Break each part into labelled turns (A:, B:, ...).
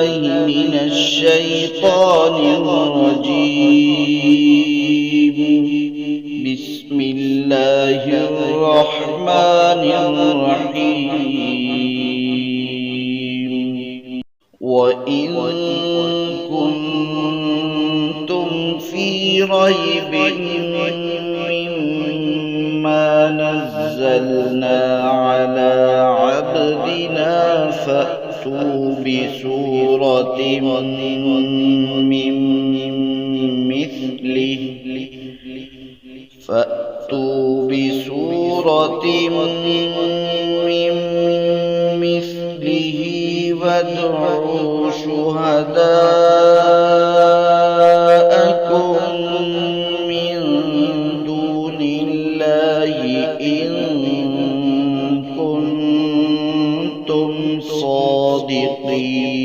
A: بالله من الشيطان الرجيم. بسم الله الرحمن الرحيم. وإن كنتم في ريب مما نزلنا على عبدنا فأتوا بسورة من مثله وادعوا شهداءكم من دون الله إن كنتم صادقين.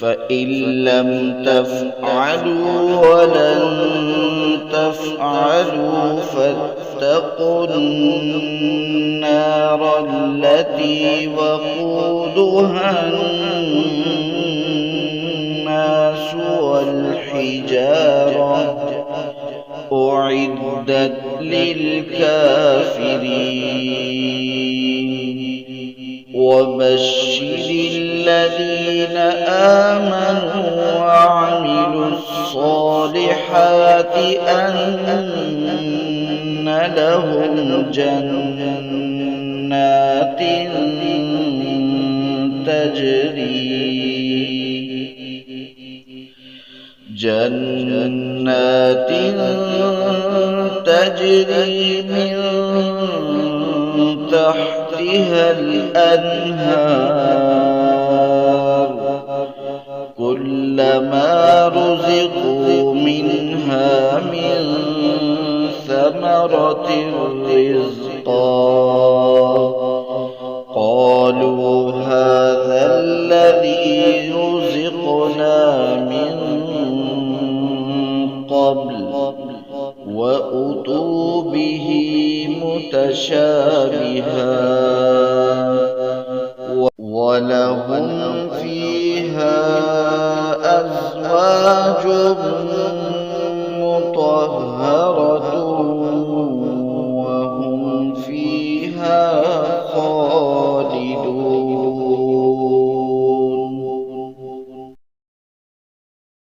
A: فإن لم تفعلوا ولن تفعلوا فاتقوا النار التي وقودها الناس والحجارة أعدت للكافرين. وبشر الذين آمنوا وعملوا الصالحات أن لهم جنات تجري من تحتها الأنهار كلما رزقوا منها من ثمرة رزقا قالوا هذا الذي رزقنا من قبل وأتوا به متشابها ولهم فيها أزواج